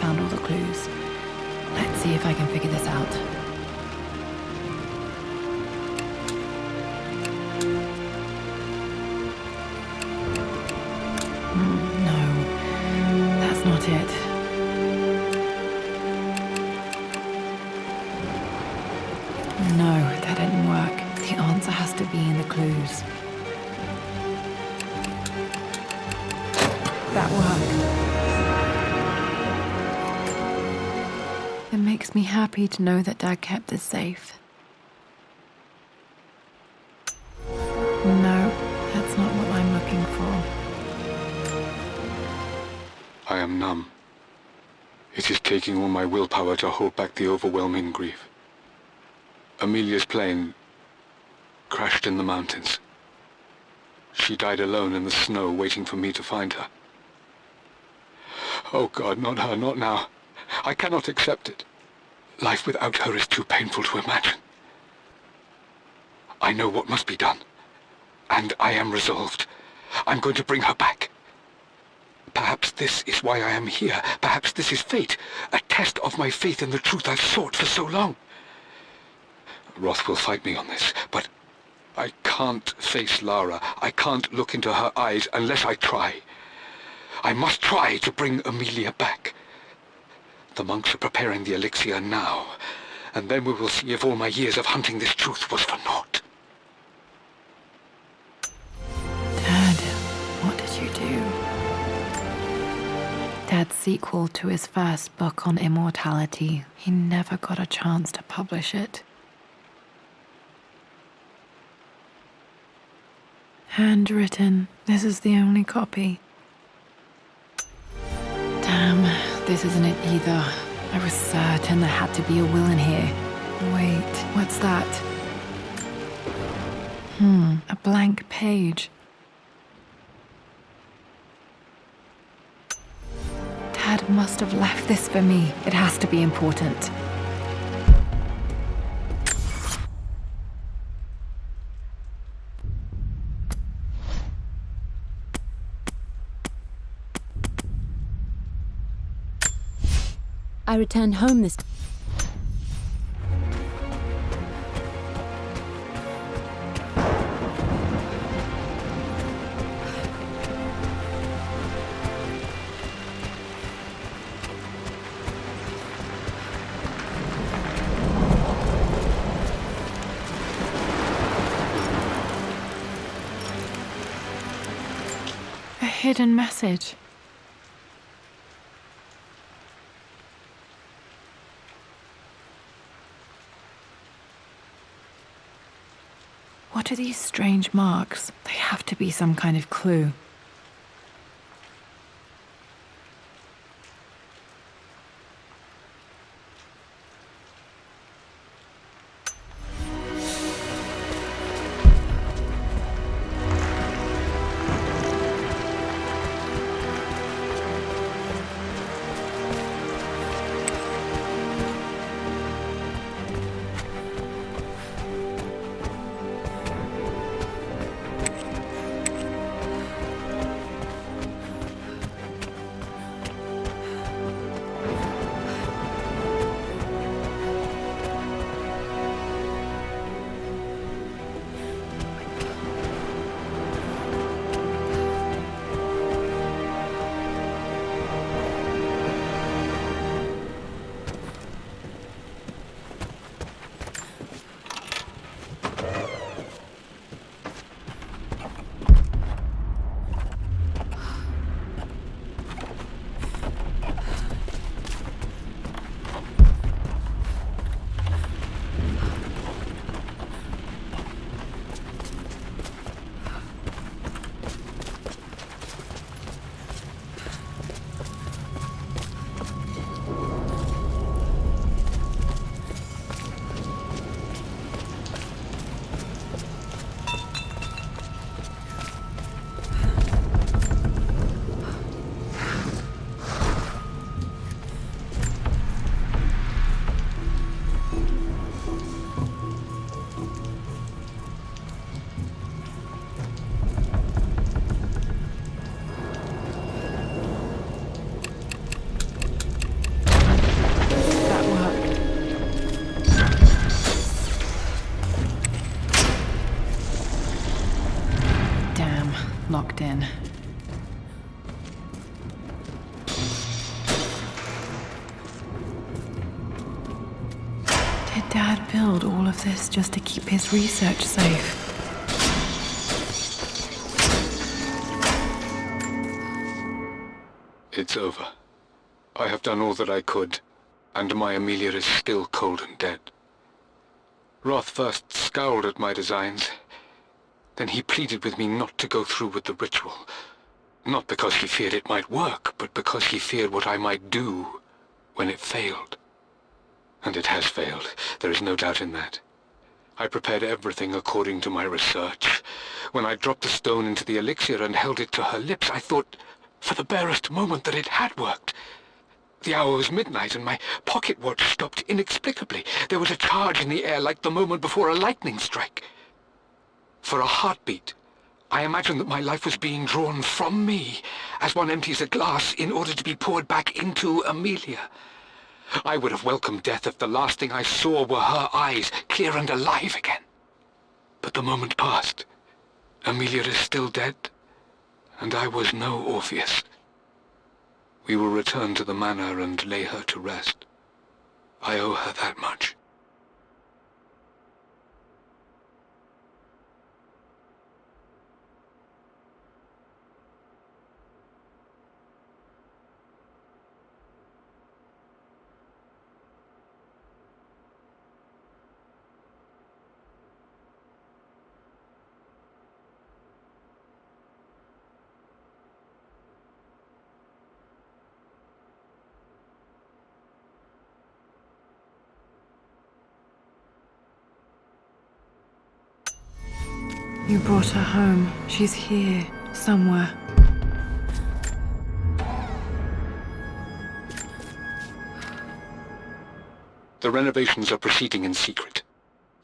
found all the clues. Let's see if I can figure this out. No, that's not it. No, that didn't work. The answer has to be in the clues. That worked. It makes me happy to know that Dad kept this safe. No, that's not what I'm looking for. I am numb. It is taking all my willpower to hold back the overwhelming grief. Amelia's plane crashed in the mountains. She died alone in the snow, waiting for me to find her. Oh God, not her, not now. I cannot accept it. Life without her is too painful to imagine. I know what must be done, and I am resolved. I'm going to bring her back. Perhaps this is why I am here. Perhaps this is fate, a test of my faith in the truth I've sought for so long. Roth will fight me on this, but I can't face Lara. I can't look into her eyes unless I try. I must try to bring Amelia back. The monks are preparing the elixir now, and then we will see if all my years of hunting this truth was for naught. Dad, what did you do? Dad's sequel to his first book on immortality. He never got a chance to publish it. Handwritten. This is the only copy. Damn, this isn't it either. I was certain there had to be a will in here. Wait, what's that? A blank page. Dad must have left this for me. It has to be important. I returned home this A hidden message. What are these strange marks? They have to be some kind of clue. Did Dad build all of this just to keep his research safe? It's over. I have done all that I could, and my Amelia is still cold and dead. Roth first scowled at my designs. Then he pleaded with me not to go through with the ritual. Not because he feared it might work, but because he feared what I might do when it failed. And it has failed. There is no doubt in that. I prepared everything according to my research. When I dropped the stone into the elixir and held it to her lips, I thought for the barest moment that it had worked. The hour was midnight, and my pocket watch stopped inexplicably. There was a charge in the air like the moment before a lightning strike. For a heartbeat, I imagined that my life was being drawn from me, as one empties a glass in order to be poured back into Amelia. I would have welcomed death if the last thing I saw were her eyes, clear and alive again. But the moment passed. Amelia is still dead, and I was no Orpheus. We will return to the Manor and lay her to rest. I owe her that much. You brought her home. She's here, somewhere. The renovations are proceeding in secret.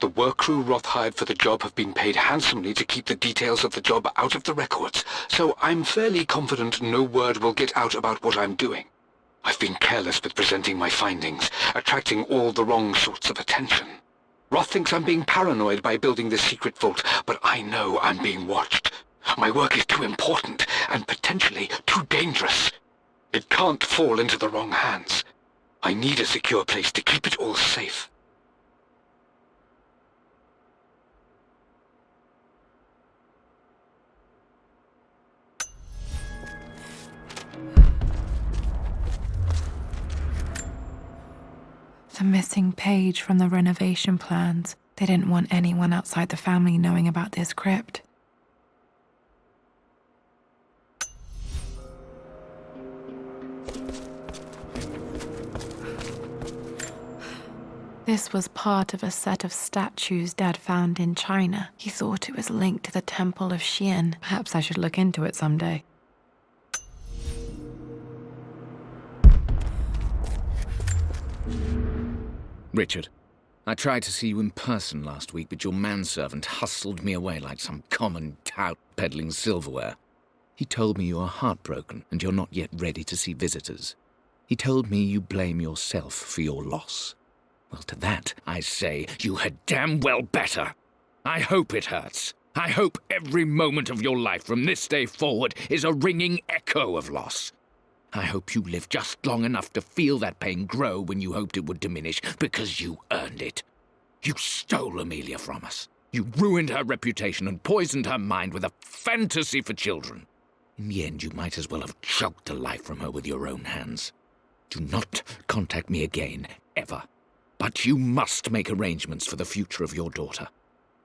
The work crew Roth hired for the job have been paid handsomely to keep the details of the job out of the records, so I'm fairly confident no word will get out about what I'm doing. I've been careless with presenting my findings, attracting all the wrong sorts of attention. Roth thinks I'm being paranoid by building this secret vault, but I know I'm being watched. My work is too important, and potentially too dangerous. It can't fall into the wrong hands. I need a secure place to keep it all safe. The missing page from the renovation plans. They didn't want anyone outside the family knowing about this crypt. This was part of a set of statues Dad found in China. He thought it was linked to the Temple of Xian. Perhaps I should look into it someday. Richard, I tried to see you in person last week, but your manservant hustled me away like some common tout peddling silverware. He told me you are heartbroken and you're not yet ready to see visitors. He told me you blame yourself for your loss. Well, to that, I say you had damn well better. I hope it hurts. I hope every moment of your life from this day forward is a ringing echo of loss. I hope you live just long enough to feel that pain grow when you hoped it would diminish, because you earned it. You stole Amelia from us. You ruined her reputation and poisoned her mind with a fantasy for children. In the end, you might as well have choked the life from her with your own hands. Do not contact me again, ever. But you must make arrangements for the future of your daughter.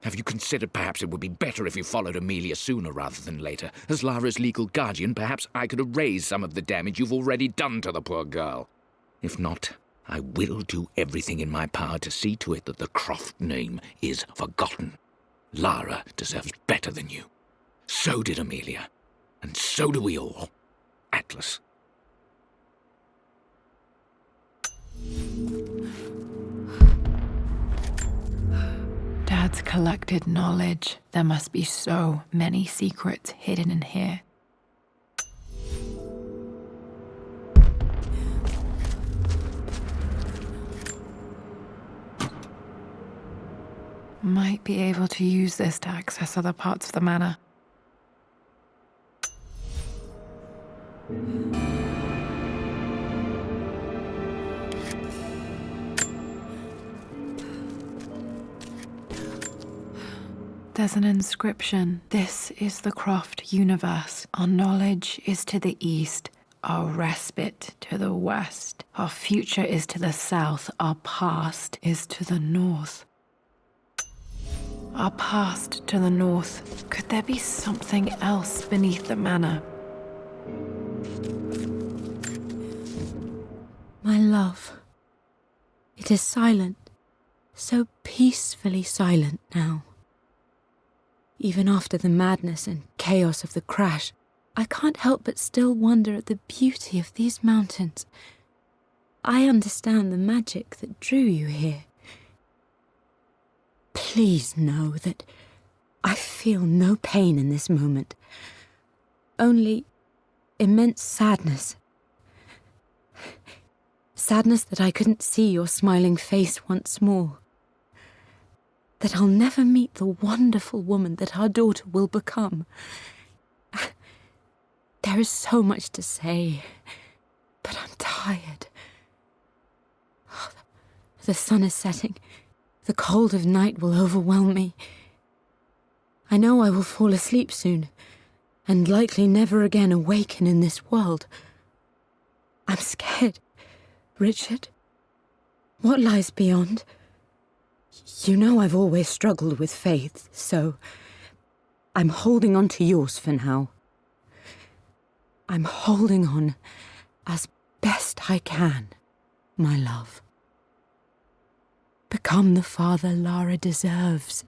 Have you considered perhaps it would be better if you followed Amelia sooner rather than later? As Lara's legal guardian, perhaps I could erase some of the damage you've already done to the poor girl. If not, I will do everything in my power to see to it that the Croft name is forgotten. Lara deserves better than you. So did Amelia. And so do we all. Atlas. Dad's collected knowledge. There must be so many secrets hidden in here. Might be able to use this to access other parts of the manor. There's an inscription. This is the Croft universe. Our knowledge is to the east, our respite to the west. Our future is to the south, our past is to the north. Our past to the north. Could there be something else beneath the manor? My love. It is silent, so peacefully silent now. Even after the madness and chaos of the crash, I can't help but still wonder at the beauty of these mountains. I understand the magic that drew you here. Please know that I feel no pain in this moment, only immense sadness. Sadness that I couldn't see your smiling face once more. That I'll never meet the wonderful woman that our daughter will become. There is so much to say, but I'm tired. The sun is setting. The cold of night will overwhelm me. I know I will fall asleep soon, and likely never again awaken in this world. I'm scared. Richard, what lies beyond? You know I've always struggled with faith, so I'm holding on to yours for now. I'm holding on as best I can, my love. Become the father Lara deserves.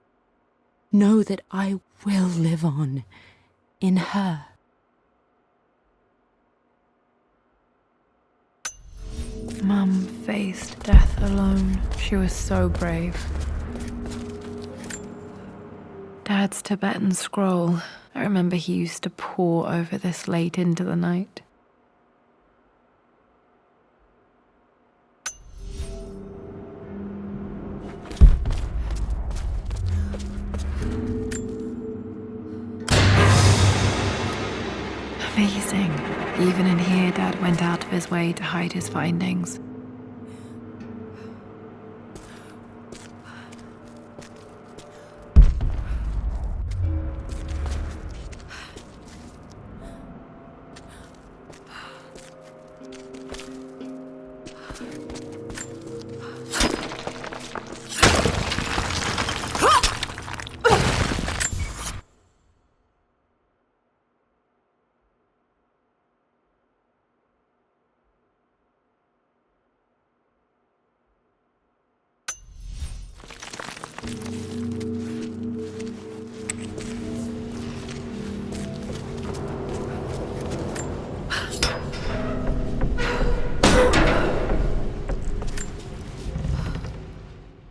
Know that I will live on in her. Mum faced death alone. She was so brave. Dad's Tibetan scroll. I remember he used to pore over this late into the night. Amazing. Even in here, Dad went out of his way to hide his findings.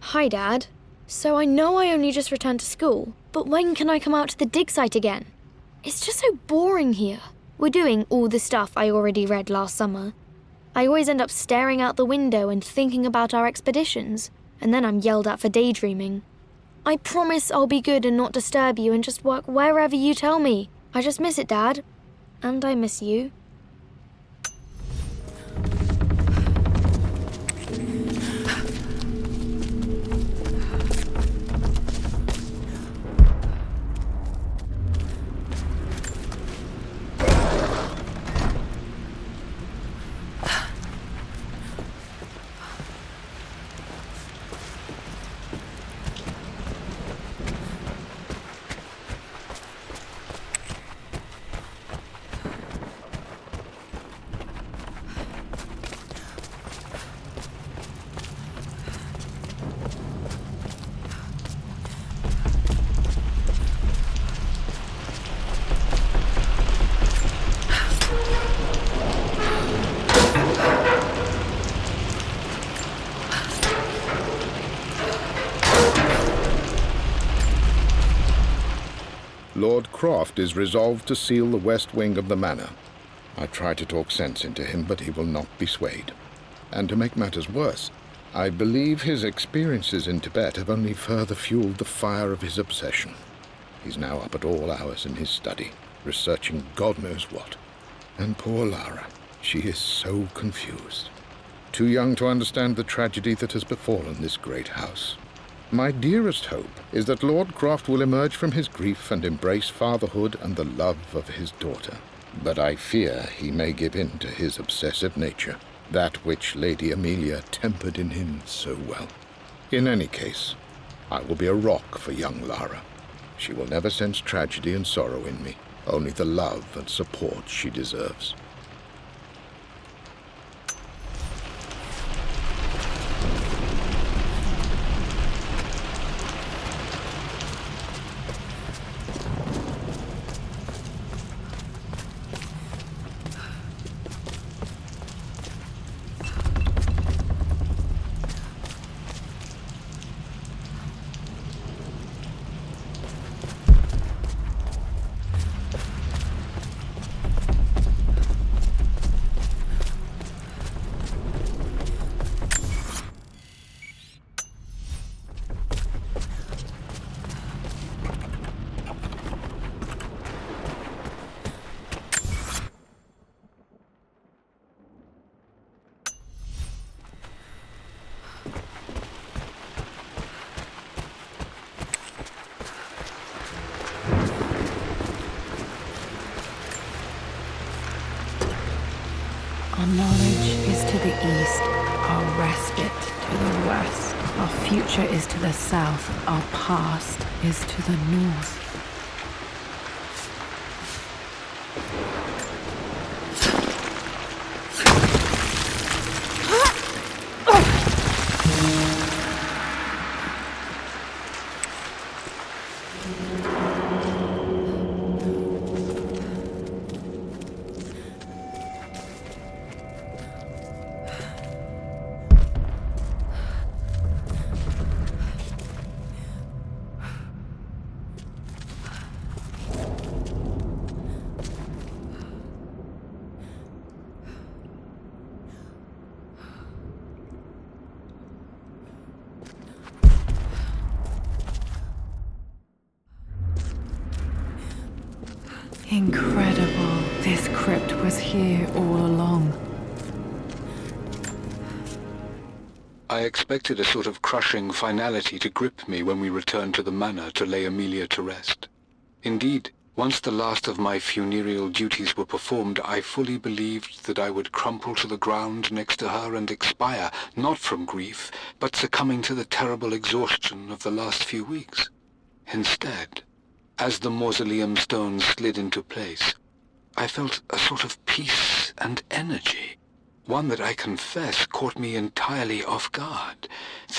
Hi, Dad. So I know I only just returned to school, but when can I come out to the dig site again? It's just so boring here. We're doing all the stuff I already read last summer. I always end up staring out the window and thinking about our expeditions, and then I'm yelled at for daydreaming. I promise I'll be good and not disturb you and just work wherever you tell me. I just miss it, Dad. And I miss you. Lord Croft is resolved to seal the west wing of the manor. I try to talk sense into him, but he will not be swayed. And to make matters worse, I believe his experiences in Tibet have only further fueled the fire of his obsession. He's now up at all hours in his study, researching God knows what. And poor Lara, she is so confused. Too young to understand the tragedy that has befallen this great house. My dearest hope is that Lord Croft will emerge from his grief and embrace fatherhood and the love of his daughter. But I fear he may give in to his obsessive nature, that which Lady Amelia tempered in him so well. In any case, I will be a rock for young Lara. She will never sense tragedy and sorrow in me, only the love and support she deserves. Our knowledge is to the east, our respite to the west. Our future is to the south, our past is to the north. Incredible. This crypt was here all along. I expected a sort of crushing finality to grip me when we returned to the manor to lay Amelia to rest. Indeed, once the last of my funereal duties were performed, I fully believed that I would crumple to the ground next to her and expire, not from grief, but succumbing to the terrible exhaustion of the last few weeks. Instead, as the mausoleum stones slid into place, I felt a sort of peace and energy, one that I confess caught me entirely off guard.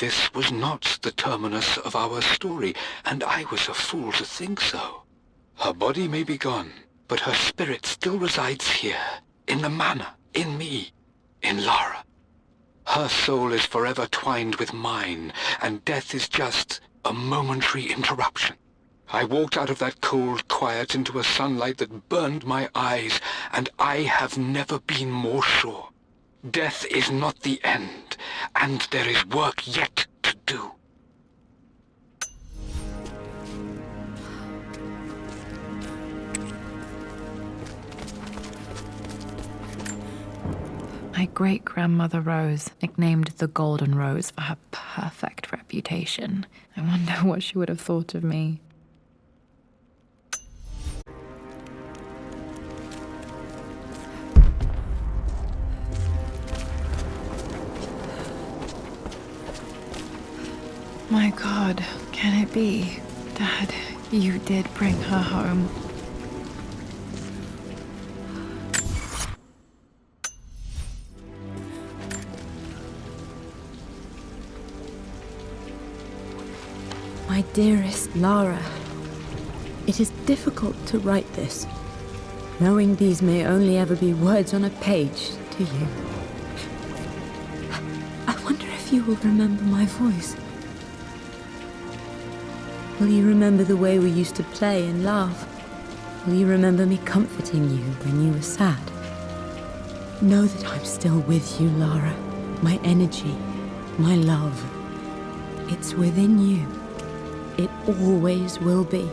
This was not the terminus of our story, and I was a fool to think so. Her body may be gone, but her spirit still resides here, in the manor, in me, in Lara. Her soul is forever twined with mine, and death is just a momentary interruption. I walked out of that cold quiet into a sunlight that burned my eyes, and I have never been more sure. Death is not the end, and there is work yet to do. My great-grandmother Rose, nicknamed the Golden Rose for her perfect reputation. I wonder what she would have thought of me. My God, can it be? Dad, you did bring her home. My dearest Lara, it is difficult to write this, knowing these may only ever be words on a page to you. I wonder if you will remember my voice. Will you remember the way we used to play and laugh? Will you remember me comforting you when you were sad? Know that I'm still with you, Lara. My energy, my love. It's within you. It always will be.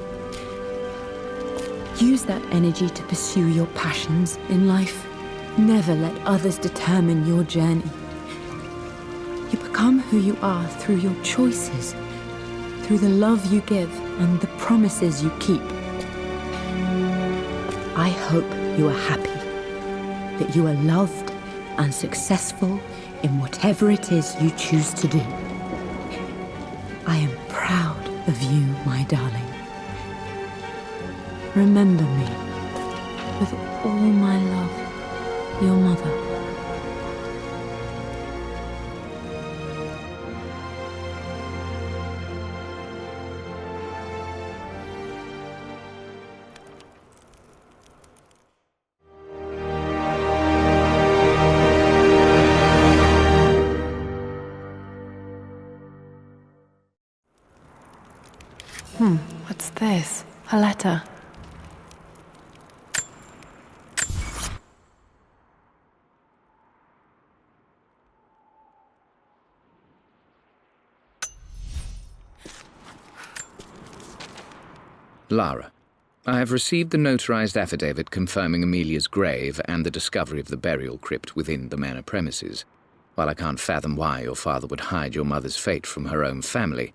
Use that energy to pursue your passions in life. Never let others determine your journey. You become who you are through your choices, through the love you give and the promises you keep. I hope you are happy, that you are loved and successful in whatever it is you choose to do. I am proud of you, my darling. Remember me, with all my love, your mother. What's this? A letter. Lara, I have received the notarized affidavit confirming Amelia's grave and the discovery of the burial crypt within the manor premises. While I can't fathom why your father would hide your mother's fate from her own family,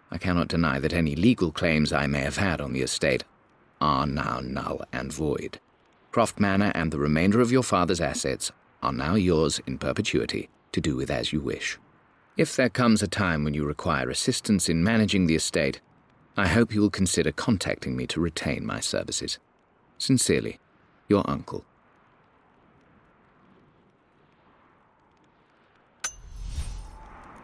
I cannot deny that any legal claims I may have had on the estate are now null and void. Croft Manor and the remainder of your father's assets are now yours in perpetuity to do with as you wish. If there comes a time when you require assistance in managing the estate, I hope you will consider contacting me to retain my services. Sincerely, your uncle.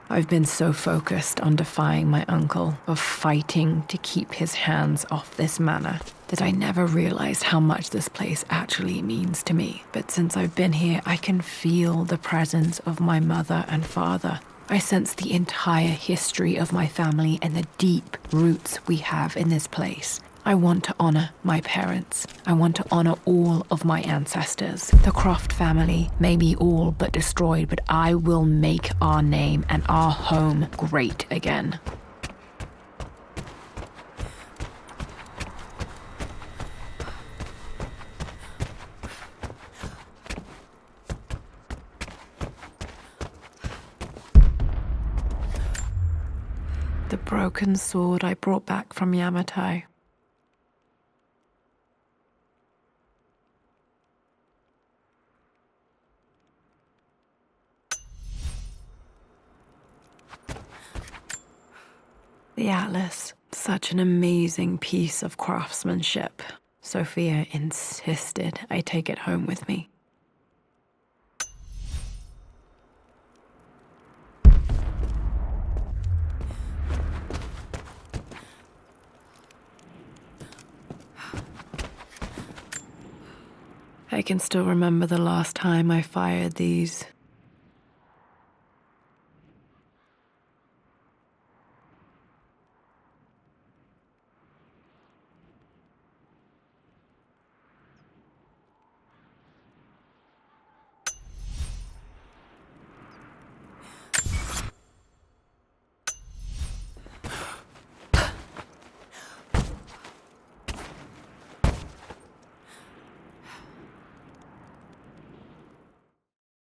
I've been so focused on defying my uncle, of fighting to keep his hands off this manor, that I never realized how much this place actually means to me. But since I've been here, I can feel the presence of my mother and father. I sense the entire history of my family and the deep roots we have in this place. I want to honor my parents. I want to honor all of my ancestors. The Croft family may be all but destroyed, but I will make our name and our home great again. The broken sword I brought back from Yamato. The atlas, such an amazing piece of craftsmanship. Sophia insisted I take it home with me. I can still remember the last time I fired these.